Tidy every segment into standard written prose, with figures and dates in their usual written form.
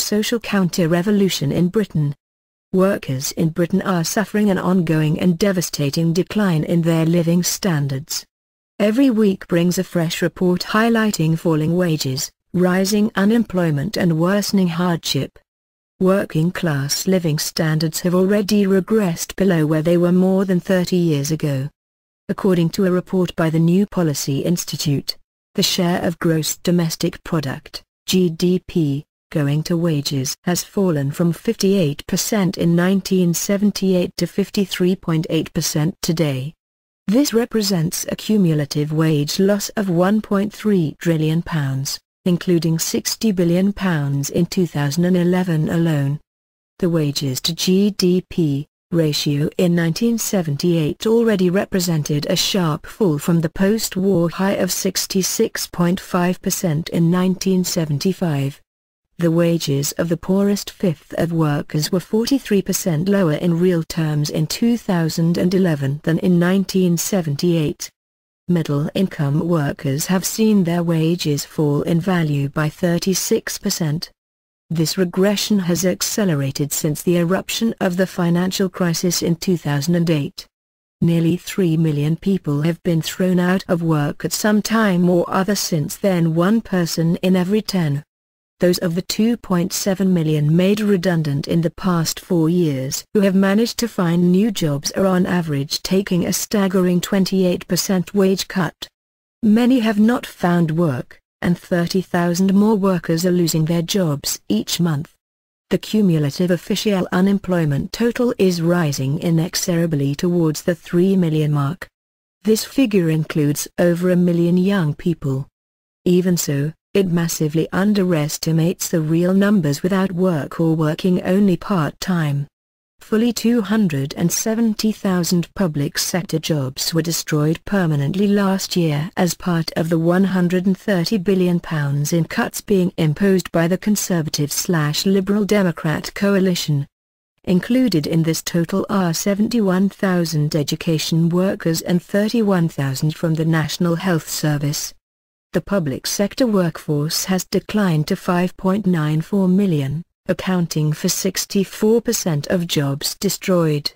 social counter-revolution in Britain. Workers in Britain are suffering an ongoing and devastating decline in their living standards. Every week brings a fresh report highlighting falling wages, rising unemployment and worsening hardship. Working-class living standards have already regressed below where they were more than 30 years ago. According to a report by the New Policy Institute, the share of gross domestic product, GDP, going to wages has fallen from 58% in 1978 to 53.8% today. This represents a cumulative wage loss of £1.3 trillion, including £60 billion in 2011 alone. The wages to GDP ratio in 1978 already represented a sharp fall from the post-war high of 66.5% in 1975. The wages of the poorest fifth of workers were 43% lower in real terms in 2011 than in 1978. Middle-income workers have seen their wages fall in value by 36%. This regression has accelerated since the eruption of the financial crisis in 2008. Nearly 3 million people have been thrown out of work at some time or other since then, 1 person in every 10. Those of the 2.7 million made redundant in the past 4 years who have managed to find new jobs are on average taking a staggering 28% wage cut. Many have not found work, and 30,000 more workers are losing their jobs each month. The cumulative official unemployment total is rising inexorably towards the 3 million mark. This figure includes over 1 million young people. Even so, it massively underestimates the real numbers without work or working only part-time. Fully 270,000 public sector jobs were destroyed permanently last year as part of the £130 billion in cuts being imposed by the Conservative/Liberal Democrat coalition. Included in this total are 71,000 education workers and 31,000 from the National Health Service. The public sector workforce has declined to 5.94 million, accounting for 64% of jobs destroyed.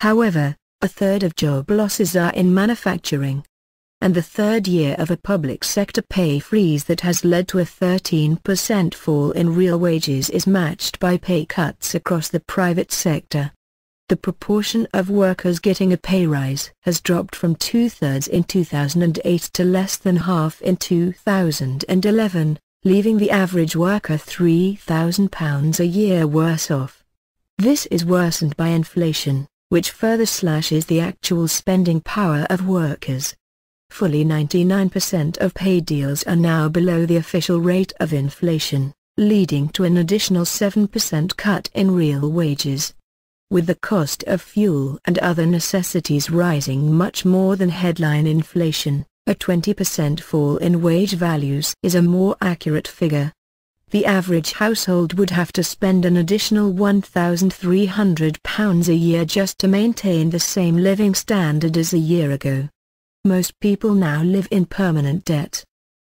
However, a third of job losses are in manufacturing. And the third year of a public sector pay freeze that has led to a 13% fall in real wages is matched by pay cuts across the private sector. The proportion of workers getting a pay rise has dropped from 2/3 in 2008 to less than half in 2011, leaving the average worker £3,000 a year worse off. This is worsened by inflation, which further slashes the actual spending power of workers. Fully 99% of pay deals are now below the official rate of inflation, leading to an additional 7% cut in real wages. With the cost of fuel and other necessities rising much more than headline inflation, a 20% fall in wage values is a more accurate figure. The average household would have to spend an additional £1,300 a year just to maintain the same living standard as a year ago. Most people now live in permanent debt.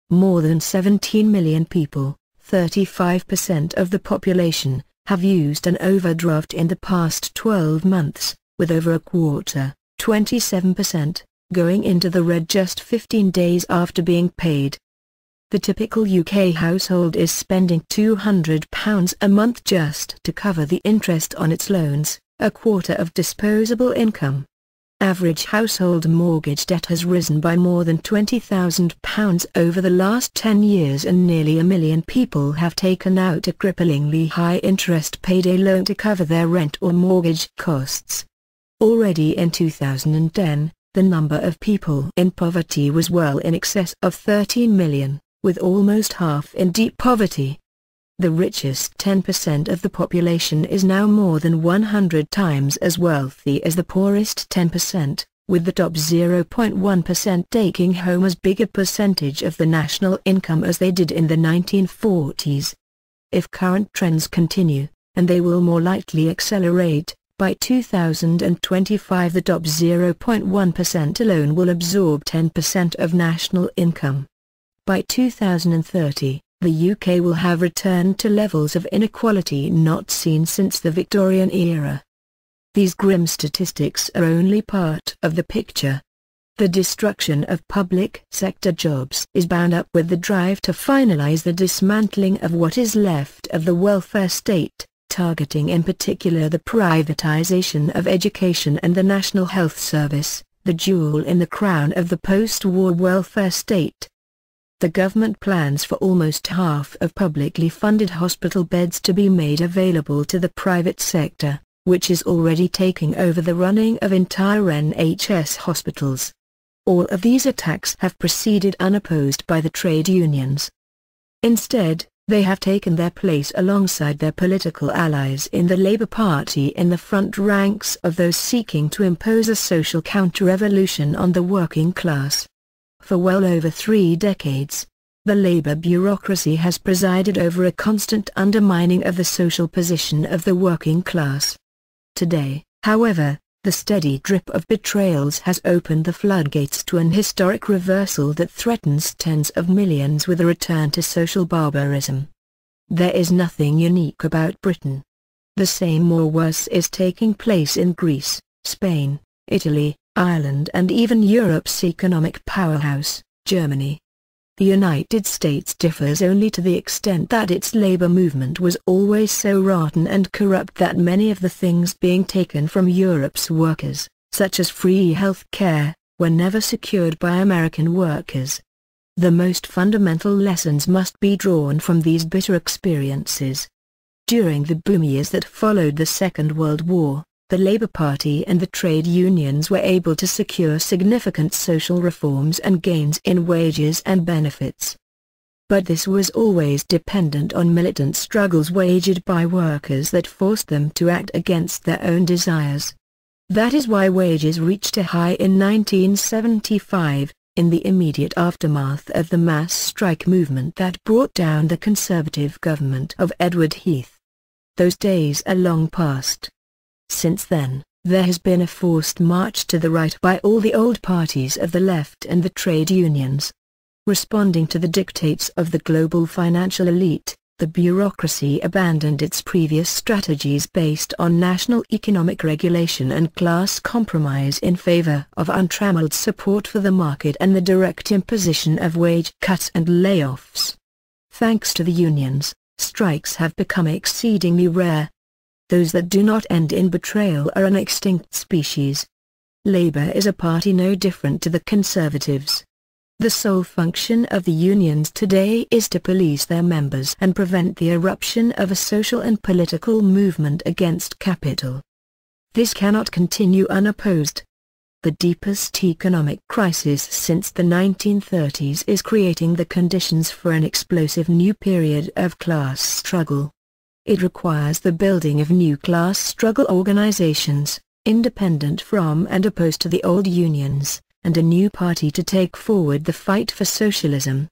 More than 17 million people, 35% of the population, have used an overdraft in the past 12 months, with over a quarter, 27%, going into the red just 15 days after being paid. The typical UK household is spending £200 a month just to cover the interest on its loans, a quarter of disposable income. Average household mortgage debt has risen by more than £20,000 over the last 10 years, and nearly 1 million people have taken out a cripplingly high-interest payday loan to cover their rent or mortgage costs. Already in 2010, the number of people in poverty was well in excess of 13 million, with almost half in deep poverty. The richest 10% of the population is now more than 100 times as wealthy as the poorest 10%, with the top 0.1% taking home as big a percentage of the national income as they did in the 1940s. If current trends continue, and they will more likely accelerate, by 2025 the top 0.1% alone will absorb 10% of national income. By 2030, the UK will have returned to levels of inequality not seen since the Victorian era. These grim statistics are only part of the picture. The destruction of public sector jobs is bound up with the drive to finalize the dismantling of what is left of the welfare state, targeting in particular the privatization of education and the National Health Service, the jewel in the crown of the post-war welfare state. The government plans for almost half of publicly funded hospital beds to be made available to the private sector, which is already taking over the running of entire NHS hospitals. All of these attacks have proceeded unopposed by the trade unions. Instead, they have taken their place alongside their political allies in the Labour Party in the front ranks of those seeking to impose a social counter-revolution on the working class. For well over 3 decades, the Labour bureaucracy has presided over a constant undermining of the social position of the working class. Today, however, the steady drip of betrayals has opened the floodgates to an historic reversal that threatens tens of millions with a return to social barbarism. There is nothing unique about Britain. The same or worse is taking place in Greece, Spain, Italy, Ireland and even Europe's economic powerhouse, Germany. The United States differs only to the extent that its labor movement was always so rotten and corrupt that many of the things being taken from Europe's workers, such as free health care, were never secured by American workers. The most fundamental lessons must be drawn from these bitter experiences. During the boom years that followed the Second World War, the Labour Party and the trade unions were able to secure significant social reforms and gains in wages and benefits. But this was always dependent on militant struggles waged by workers that forced them to act against their own desires. That is why wages reached a high in 1975, in the immediate aftermath of the mass strike movement that brought down the Conservative government of Edward Heath. Those days are long past. Since then, there has been a forced march to the right by all the old parties of the left and the trade unions. Responding to the dictates of the global financial elite, the bureaucracy abandoned its previous strategies based on national economic regulation and class compromise in favor of untrammeled support for the market and the direct imposition of wage cuts and layoffs. Thanks to the unions, strikes have become exceedingly rare. Those that do not end in betrayal are an extinct species. Labour is a party no different to the Conservatives. The sole function of the unions today is to police their members and prevent the eruption of a social and political movement against capital. This cannot continue unopposed. The deepest economic crisis since the 1930s is creating the conditions for an explosive new period of class struggle. It requires the building of new class struggle organizations, independent from and opposed to the old unions, and a new party to take forward the fight for socialism.